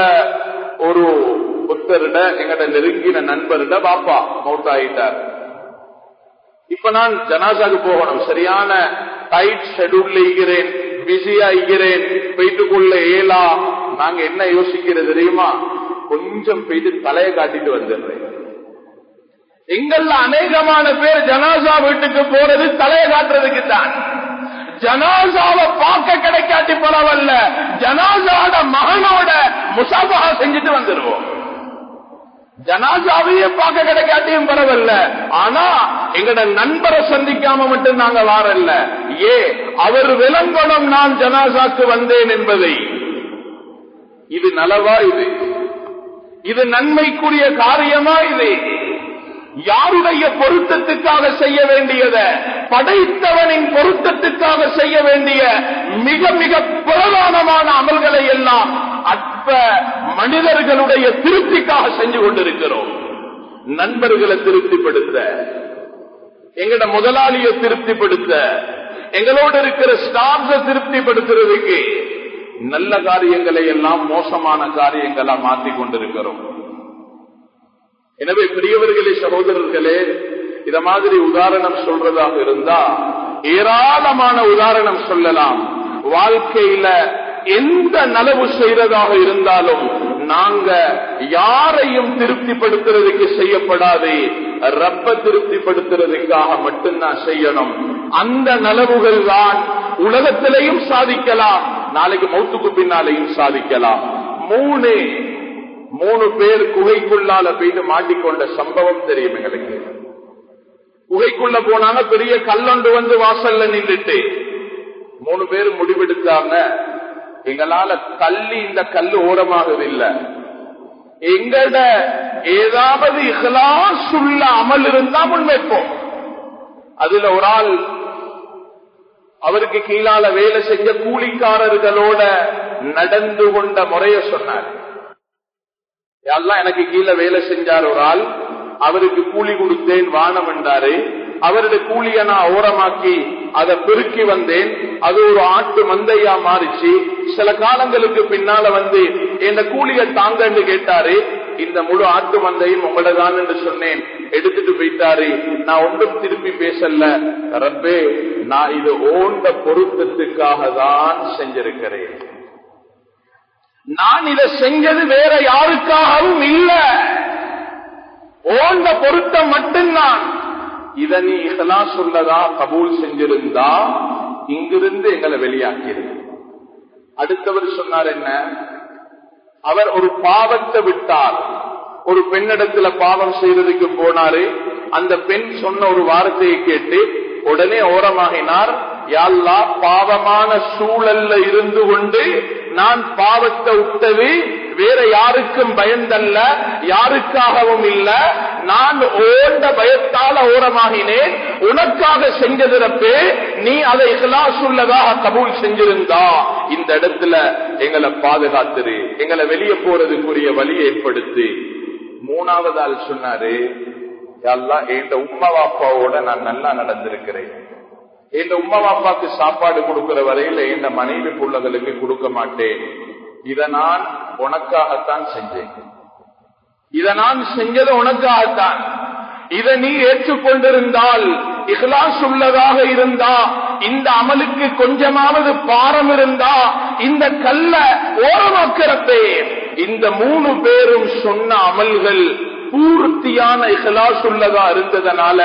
ஒரு புத்தரிட, எங்கட நெருங்கின நண்பரிட பாப்பா மௌத்தாயிட்டார். இப்ப நான் ஜனாசாக்கு போகணும், சரியான டைட் ஷெட்யூல்ல இருக்கிறேன், பிஸியா இருக்கிறேன், போயிட்டு கொள்ள ஏலா. நாங்க என்ன யோசிக்கிறது தெரியுமா? கொஞ்சம் போயிட்டு தலையை காட்டிட்டு வந்துடுறேன். எங்கள்ல அநேகமான பேர் ஜனாசா வீட்டுக்கு போறது தலையை காட்டுறதுக்கு தான். ஜனாசாவை பார்க்க கிடைக்காட்டி பரவாயில்ல, ஜனாசாவோட மகனோட முசாபஹா செஞ்சுட்டு வந்துடுவோம். ஜனாசாவையே பார்க்க கிடைக்காட்டியும் பரவாயில்ல, ஆனா எங்கட நண்பரை சந்திக்காம மட்டும் நாங்க வாரல்ல. அவர் விளங்கணும் நான் ஜனாசாக்கு வந்தேன் என்பதை. இது நலவா? இது நன்மைக்குரிய காரியமா? இது யாருடைய பொருத்தத்துக்காக செய்ய வேண்டியத, படைத்தவனின் பொருத்தத்துக்காக செய்ய வேண்டிய மிக மிக பிரதானமான அமல்களை எல்லாம் அற்ப மனிதர்களுடைய திருப்திக்காக செஞ்சு கொண்டிருக்கிறோம். நண்பர்களை திருப்திப்படுத்த, எங்கட முதலாளியை திருப்திப்படுத்த, எங்களோடு இருக்கிற ஸ்டாஃப்ஸை திருப்திப்படுத்துறதுக்கு நல்ல காரியங்களை எல்லாம் மோசமான காரியங்களா மாற்றிக் கொண்டிருக்கிறோம். எனவே பெரியவர்களே, சகோதரர்களே, இத மாதிரி உதாரணம் சொல்றதாக இருந்தா ஏராளமான உதாரணம் சொல்லலாம். வாழ்க்கையில எந்த நலவு செய்யறதாக இருந்தாலும் நாங்க யாரையும் திருப்திப்படுத்துறதுக்கு செய்யப்படாது, ரப்ப திருப்திப்படுத்துறதுக்காக மட்டும்தான் செய்யணும். அந்த நலவுகள் தான் உலகத்திலையும் சாதிக்கலாம், நாளைக்கு மௌத்துக்கு பின்னாலையும் சாதிக்கலாம். மூணு பேர் குகைக்குள்ளால போயிட்டு மாட்டிக்கொண்ட சம்பவம் தெரியும் எங்களுக்கு. குகைக்குள்ள போனாங்க, பெரிய கல்லொண்டு வந்து வாசல்ல நின்றுட்டு 3 பேர் முடிவெடுத்தாங்க, எங்களால தள்ளி இந்த கல்லு ஓரமாகுதில்லை, எங்கட ஏதாவது இஹ்லாஸ் உள்ள அமல் இருந்தா முன்வைப்போம். அதுல ஒரு ஆள் அவருக்கு கீழால வேலை செஞ்ச கூலிக்காரர்களோட நடந்து கொண்ட முறைய சொன்னார். எல்லாம் எனக்கு கீழே வேலை செஞ்சார் ஒரு ஆள், அவருக்கு கூலி கொடுத்தேன், வானம் என்றாரு. அவருடைய கூலியை நான் ஓரமாக்கி அதை பெருக்கி வந்தேன். அது ஒரு ஆட்டு மந்தையா மாறிச்சு. சில காலங்களுக்கு பின்னால வந்து இந்த கூலியை தாங்கன்னு கேட்டாரு. இந்த முழு ஆட்டு மந்தையும் உங்களதான் என்று சொன்னேன், எடுத்துட்டு போயிட்டாரு. நான் ஒன்றும் திருப்பி பேசல, ரப்பே நான் இது ஓண்ட பொருத்தத்துக்காக தான் செஞ்சிருக்கிறேன், நான் இதை செஞ்சது வேற யாருக்காகவும் இல்ல, ஓண்ட பொருத்தம் மட்டும்தான். இத நீ இஹ்லாஸ் உள்ளதா கபூல் செஞ்சிருந்தா இங்கிருந்து எங்களை வெளியாக்கிரு. அடுத்தவர் சொன்னார் என்ன, அவர் ஒரு பாவத்தை விட்டார். ஒரு பெண்ணிடத்துல பாவம் செய்வதற்கு போனாரு. அந்த பெண் சொன்ன ஒரு வார்த்தையை கேட்டு உடனே ஓரமாகினார். யா அல்லாஹ், பாவமான சூழல்ல இருந்து கொண்டு நான் பாவத்தை விட்டது வேற யாருக்கும் பயந்தல்ல, யாருக்காகவும் இல்ல, நான் ஓண்ட பயத்தால ஓரமாகினேன். உனக்காக செஞ்சதிரப்பே நீ அதை இஹ்லாஸ் உள்ளதாக கபூல் செஞ்சிருந்தா இந்த இடத்துல எங்களை பாதுகாத்துரு, எங்களை வெளியே போறதுக்குரிய வழியை ஏற்படுத்தி. மூணாவது ஆள் சொன்னாரு, யா அல்லாஹ், என் உம்மா வாப்பாவோட நான் நல்லா நடந்திருக்கிறேன். என் உம்மா வாப்பாக்கு சாப்பாடு கொடுக்கிற வரையில என் மனைவி பிள்ளைகளுக்கு கொடுக்க மாட்டேன். இதை நான் உனக்காகத்தான் செஞ்சேன். இதை நான் செஞ்சது உனக்காகத்தான். இதை நீ ஏற்றுக்கொண்டிருந்தால், இஹ்லாஸ் உள்ளதாக இருந்தா, இந்த அமலுக்கு கொஞ்சமாவது பாரம் இருந்தா இந்த கல்ல ஓரமாக்கிறப்பே. இந்த 3 பேரும் சொன்ன அமல்கள் பூர்த்தியான இஹ்லாஸ் உள்ளதா இருந்ததனால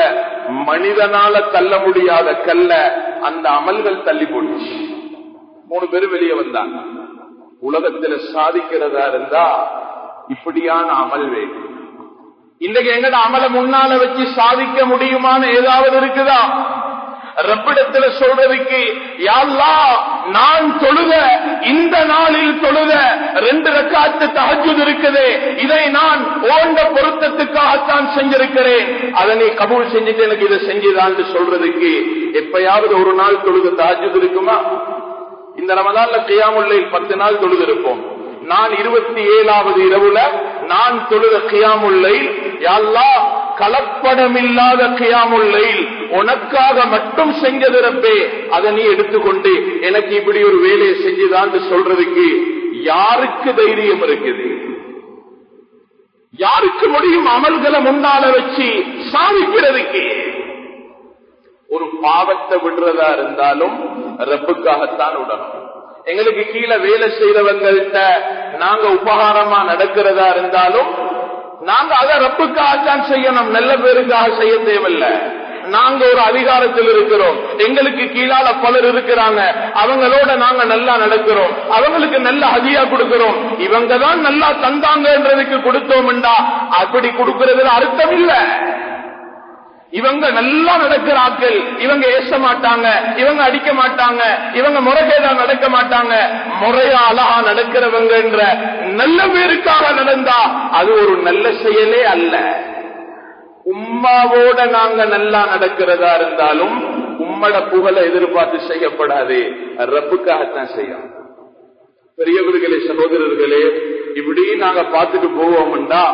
மனிதனால தள்ள முடியாத கல்ல அந்த அமல்கள் தள்ளி போடுச்சு. 3 பேரும் வெளியே வந்தாங்க. உலகத்துல சாதிக்கிறதா இருந்தா இப்படியான அமல் வேணும். இன்னைக்கு எங்கட அமலை முன்னால வச்சு சாதிக்க முடியுமான ஏதாவது இருக்குதா? ரப்பிடத்துல சொல்றதுக்கு, யா அல்லாஹ், நான் தொழுத இந்த நாளில் தொழுத 2 ரக்காத்து தஹஜ்ஜுத் இருக்குது, இதை நான் ஓண்ட பொருத்தத்துக்காகத்தான் செஞ்சிருக்கிறேன், அதை நீ கபூல் செஞ்சுட்டு எனக்கு இதை செஞ்சுதான் சொல்றதுக்கு எப்பயாவது ஒரு நாள் தொழுத தஹஜ்ஜுத் இருக்குமா? இந்த ரமதான்ல கியாமுல் லைல் 10 நாள் தொழுது இருப்போம். நான் 27வது இரவுல நான் தொழுத கியாமுல் லைல், யா அல்லாஹ், கலப்படமில்லாத கியாமுல் லைல் உனக்காக மட்டும் செஞ்சதிரப்பே, அதை நீ எடுத்துக்கொண்டு எனக்கு இப்படி ஒரு வேலையை செஞ்சுதான் சொல்றதுக்கு யாருக்கு தைரியம் இருக்குது? யாருக்கு முடியும் அமல்களை முன்னால வச்சு சாதிக்கிறதுக்கு? ஒரு பாவத்தை விடுறதா இருந்தாலும் ரப்புக்காகத்தான் விடணும். எங்களுக்கு கீழே வேலை செய்யறவங்கள்ட்ட நாங்க உபகாரமா நடக்கிறதா இருந்தாலும் நாங்க அதை ரப்புக்காகத்தான் செய்யணும், நல்ல பேருக்காக செய்ய தேவையில்லை. நாங்க ஒரு அதிகாரத்தில் இருக்கிறோம், எங்களுக்கு கீழால பலர் இருக்கிறாங்க, அவங்களோட நாங்க நல்லா நடக்கிறோம், அவங்களுக்கு நல்ல ஹதியா கொடுக்கிறோம், இவங்க தான் நல்லா தந்தாங்கன்றதுக்கு கொடுத்தோம்டா அப்படி கொடுக்கறதுல அர்த்தம் இல்ல. இவங்க நல்லா நடக்கிறார்கள், இவங்க ஏச மாட்டாங்க, இவங்க அடிக்க மாட்டாங்க, இவங்க முறைகேடா நடக்க மாட்டாங்க, முறையா அழகா நடக்கிறவங்க என்ற நல்ல பேருக்காக நடந்தா அது ஒரு நல்ல செயலே அல்ல. உம்மாவோட நாங்க நல்லா நடக்கிறதா இருந்தாலும் உம்மட புகழை எதிர்பார்த்து செய்யப்படாது, ரப்புக்காகத்தான் செய்யணும். பெரியவர்களே, சகோதரர்களே, இப்படி நாங்க பார்த்துட்டு போவோம்டா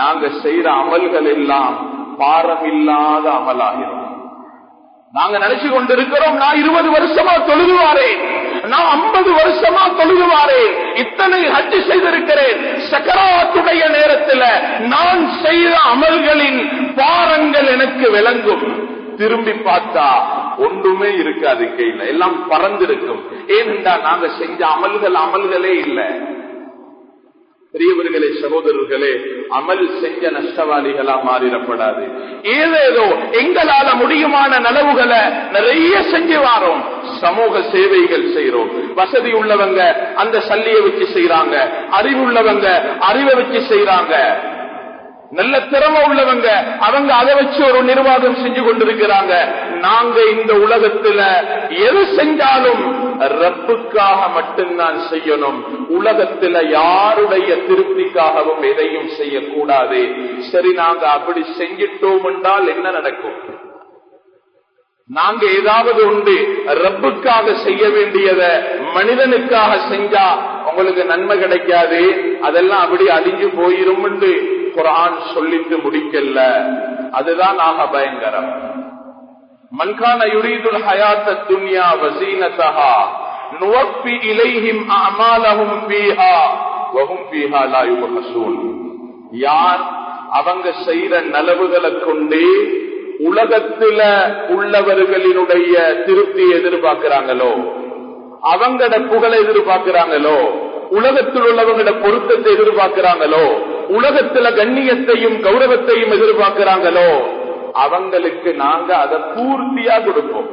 நாங்க செய்யற அமல்கள் எல்லாம் பாரம் இல்லாத அமலாகிறோம். நாங்க நினைச்சு கொண்டிருக்கிறோம், நான் 20 வருஷமா தொழுதுவாரேன், நான் 50 வருஷமா தொழுதுவாரேன், இத்தனை ஹஜ் செய்திருக்கிறேன், சக்கராத்துடைய நேரத்தில் நான் செய்த அமல்களின் பாரங்கள் எனக்கு விளங்கும். திரும்பி பார்த்தா ஒன்றுமே இருக்காது, கையில எல்லாம் பறந்திருக்கும். ஏனென்றா நாங்க செஞ்ச அமல்களே இல்லை. பெரியவர்களே, சகோதரர்களே, அமல் செஞ்ச நஷ்டவாளிகளா மாறிடப்படாது. ஏதேதோ எங்களால முடியுமான நலவுகளை நிறைய செஞ்சு வாரோம். சமூக சேவைகள் செய்யறோம். வசதி உள்ளவங்க அந்த சல்லியை வச்சு செய்யறாங்க, அறிவுள்ளவங்க அறிவை வச்சு செய்யறாங்க, நல்ல திறமை உள்ளவங்க அவங்க அதை வச்சு ஒரு நிர்வாகம் செஞ்சு கொண்டிருக்கிறாங்க. நாங்க இந்த உலகத்துல எது செஞ்சாலும் ரப்புக்காக மட்டும்தான் செய்யணும். உலகத்துல யாருடைய திருப்திக்காகவும் எதையும் செய்யக்கூடாது. சரி, நாங்க அப்படி செஞ்சிட்டோம் என்றால் என்ன நடக்கும்? நாங்க ஏதாவது உண்டு ரப்புக்காக செய்ய வேண்டியத மனிதனுக்காக செஞ்சா உங்களுக்கு நன்மை கிடைக்காது, அதெல்லாம் அப்படி அழிஞ்சு போயிரும் என்று குர்ஆன் சொல்லிட்டு முடிக்கல. அதுதான் ஆக பயங்கரம். மன்கான யுரீதுல் ஹயாத்தத் துன்யா வஸீனதஹா நுவஃபி இலைஹிம் அஅமாலஹும் ஃபீஹா வஹும் ஃபீஹா லா யுபஹஸூன். யார் அவங்க செய்யற நலவுகளை கொண்டே உலகத்துல உள்ளவர்களினுடைய திருப்தி எதிர்பார்க்கிறாங்களோ, அவங்கட புகழை எதிர்பார்க்கிறாங்களோ, உலகத்தில் உள்ளவங்களோட பொருத்தத்தை எதிர்பார்க்கிறாங்களோ, உலகத்துல கண்ணியத்தையும் கௌரவத்தையும் எதிர்பார்க்கிறாங்களோ, அவங்களுக்கு நாங்க அதை பூர்த்தியா கொடுப்போம்.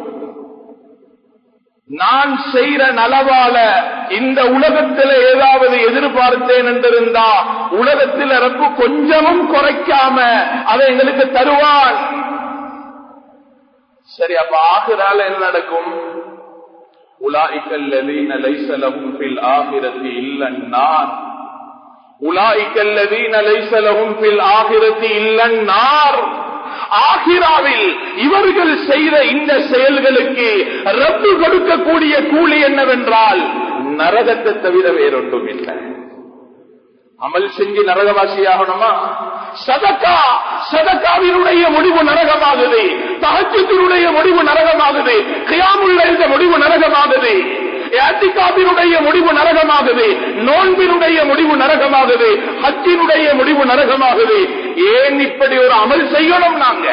நான் செய்யற நலவால இந்த உலகத்தில் ஏதாவது எதிர்பார்த்தேன் என்றிருந்தா உலகத்தில் ரப்பு கொஞ்சமும் குறைக்காம அதை எங்களுக்கு தருவான். சரி, அப்ப ஆகிரால என்ன நடக்கும்? உலாயிகல்லதீன லைஸ லஹும் ஃபில் ஆகிரத்தி இல்லன் நார். உலாயிகல்லதீன லைஸ லஹும் ஃபில் ஆகிரத்தி இல்லன் நார். ஆகிராவில் இவர்கள் செய்த இந்த செயல்களுக்கு ரப்பு கொடுக்கக்கூடிய கூலி என்னவென்றால் நரகத்தை தவிர வேறொன்றும் இல்லை. அமல் செஞ்சு நரகவாசியாகணுமா? சதகாவினுடைய முடிவு நரகமாகுது, தஹஜ்ஜுதினுடைய முடிவு நரகமாகுது, கியாமுல் லைல் முடிவு நரகமாகுது, இஅ்திகாஃபினுடைய முடிவு நரகமாகுது, நோன்பினுடைய முடிவு நரகமாகுது, ஹஜ்ஜினுடைய முடிவு நரகமாகுது. ஏன் இப்படி ஒரு அமல் செய்யணும்? நாங்க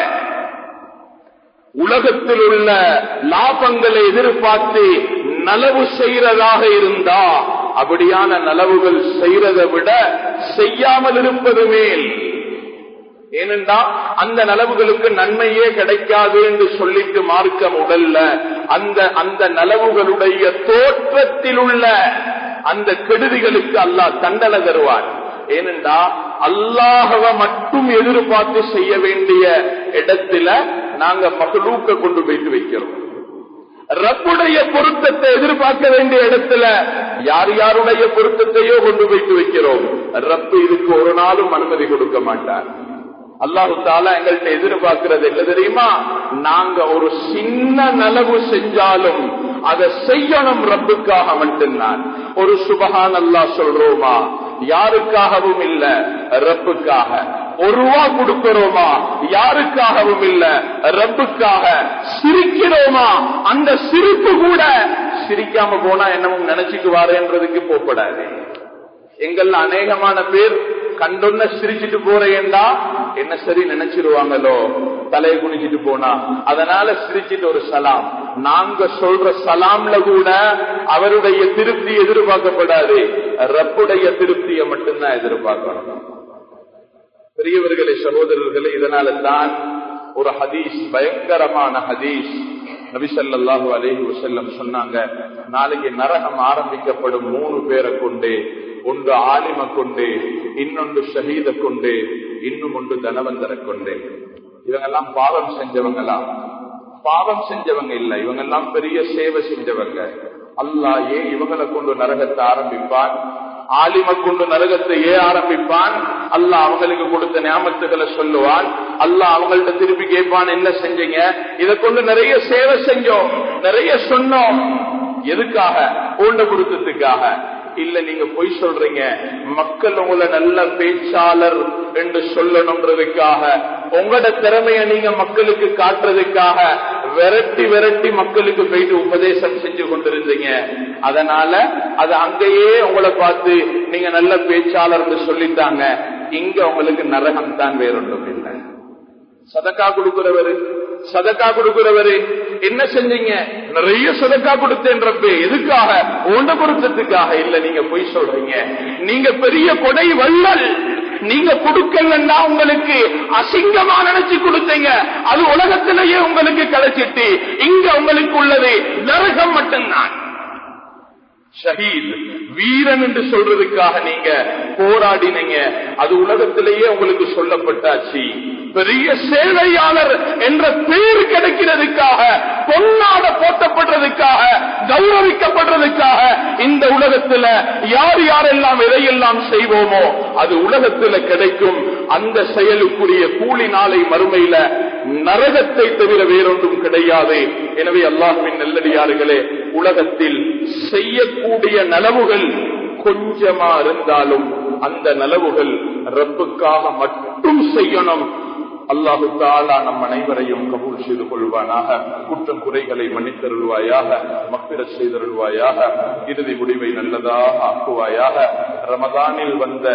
உலகத்தில் உள்ள லாபங்களை எதிர்பார்த்து நலவு செய்யறதாக இருந்தா அப்படியான நலவுகள் செய்யறதை விட செய்யாமல் இருப்பது மேல். ஏனென்றா அந்த நலவுகளுக்கு நன்மையே கிடைக்காது என்று சொல்லிட்டு மார்க்கம் உடல்ல அந்த நலவுகளுடைய தோற்றத்தில் உள்ள அந்த கெடுதிகளுக்கு அல்லாஹ் தண்டனை தருவார். ஏனென்றா அல்லாஹ்வை மட்டும் எதிர்பார்த்து செய்ய வேண்டிய இடத்துல நாங்க மக்லூக்க கொண்டு போயிட்டு வைக்கிறோம். ரப்புடைய பொருத்தத்தை எதிர்பார்க்க வேண்டிய இடத்துல யார் யாருடைய பொருத்தத்தையோ கொண்டு போயிட்டு வைக்கிறோம். ரப்பு இதுக்கு ஒரு நாளும் அனுமதி கொடுக்க மாட்டார். அல்லாஹு தஆலா எங்கள்கிட்ட எதிர்பார்க்கிறது என்ன தெரியுமா? நாங்க ஒரு சின்ன நலவு செஞ்சாலும் அதை செய்யணும் ரப்புக்காக மட்டும்தான். ஒரு சுபஹான் அல்லாஹ் சொல்றோமா? யாருக்காகவும் இல்ல, ரப்புக்காக. ஒரு ரூபா கொடுக்கிறோமா? யாருக்காகவும் இல்ல, ரப்புக்காக. சிரிக்கிறோமா? அந்த சிரிப்பு கூட சிரிக்காம போனா என்னமும் நினைச்சிட்டு வாரேன்றதுக்கு போப்படாது. எங்கள் அநேகமான பேர் கண்டொன்ன சிரிச்சிட்டு போறேன்டா என்ன சரி நினைச்சிருவாங்களோ தலையை குனிச்சிட்டு போனா, அதனால சிரிச்சிட்டு ஒரு சலாம். நாங்க சொல்ற சலாம்ல கூட அவருடைய திருப்தி எதிர்பார்க்கப்படாது, ரப்புடைய திருப்தியை மட்டும்தான் எதிர்பார்க்கணும். பெரியவர்களே, சகோதரர்களே, இதனால தான் ஒரு ஹதீஸ், பயங்கரமான ஹதீஸ், நபி ஸல்லல்லாஹு அலைஹி வஸல்லம் சொன்னாங்க, நாளைக்கு நரகம் ஆரம்பிக்கப்படும் 3 பேரை கொண்டு. ஒன்று ஆலிம கொண்டு, இன்னொன்று ஷஹீத கொண்டு, இன்னும் ஒன்று தனவந்தரை கொண்டு. இவங்கெல்லாம் பாவம் செஞ்சவங்களா? பாவம் செஞ்சவங்க இல்ல, இவங்கெல்லாம் பெரிய சேவை செஞ்சவங்க. அல்லாஹ் ஏன் இவங்களை கொண்டு நரகத்தை ஆரம்பிப்பான்? ஆலிம கொண்டு நரகத்தை ஏன் ஆரம்பிப்பான்? அல்லாஹ் அவங்களுக்கு கொடுத்த நியாமத்துகளை சொல்லுவான். அல்லாஹ் அவங்கள்ட்ட திருப்பி கேட்பான், என்ன செஞ்சீங்க? இதை கொண்டு நிறைய சேவை செஞ்சோம், நிறைய சொன்னோம். எதுக்காக? ஓண்ட பொருத்தத்துக்காக இல்ல. நீங்க பொய் சொல்றீங்க, மக்கள் உங்களை நல்ல பேச்சாளர் என்று சொல்லணும்ன்றதுக்காக, உங்களோட திறமைய நீங்க மக்களுக்கு காட்டுறதுக்காக விரட்டி விரட்டி மக்களுக்கு போயிட்டு உபதேசம் செஞ்சு கொண்டிருந்தீங்க. அதனால அது அங்கேயே உங்களை பார்த்து நீங்க நல்ல பேச்சாளர் என்று சொல்லிட்டாங்க. இங்க உங்களுக்கு நரகம் தான், வேறொன்றும் இல்லை. சதக்கா கொடுக்கிறவரு என்ன செஞ்சீங்க? நிறைய சதக்கா கொடுத்தேன் ரப்பே. எதுக்காக? ஓண்ட பொருத்தத்துக்காக இல்ல. நீங்க பொய் சொல்றீங்க. நீங்க பெரிய கொடை வள்ளல், நீங்க கொடுக்கலன்னா உங்களுக்கு அசிங்கமா நினைச்சு கொடுத்தீங்க. அது உலகத்திலேயே உங்களுக்கு கிடைச்சிட்டு இங்க உங்களுக்கு உள்ளது நரகம் மட்டும்தான். ஷஹீத், வீரன் என்று சொல்றதுக்காக நீங்க போராடினீங்க, அது உலகத்திலேயே உங்களுக்கு சொல்லப்பட்டாச்சு. பெரிய சேவையாளர் என்ற பெயர் கிடைக்கிறதுக்காக, பொன்னாட போட்டப்படுறதுக்காக, கௌரவிக்கப்படுறதுக்காக இந்த உலகத்துல யார் யாரெல்லாம் எதையெல்லாம் செய்வோமோ அது உலகத்துல கிடைக்கும். அந்த செயலுக்குரிய கூலி நாளை மறுமையில நரகத்தை தவிர வேறொன்றும் கிடையாது. எனவே அல்லாஹ்வின் நல்லடியார்களே, உலகத்தில் செய்யக்கூடிய நலவுகள் கொஞ்சமா இருந்தாலும் அந்த நலவுகள் ரப்புக்காக மட்டும் செய்யணும். அல்லாஹு தஆலா நம் அனைவரையும் கபூல் செய்து கொள்வானாக. குற்றம் குறைகளை மன்னித்தருள்வாயாக, மக்ஃபிரத் செய்தருள்வாயாக, இறுதி முடிவை நல்லதாக ஆக்குவாயாக. ரமதானில் வந்த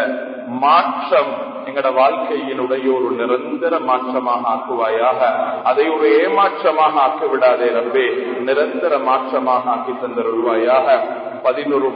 மாற்றம் எங்கட வாழ்க்கையினுடைய ஒரு நிரந்தர மாற்றமாக ஆக்குவாயாக. அதை ஒரு ஏமாற்றமாக ஆக்கிவிடாதே ரப்பே, நிரந்தர மாற்றமாக ஆக்கி தந்தருள்வாயாக. 11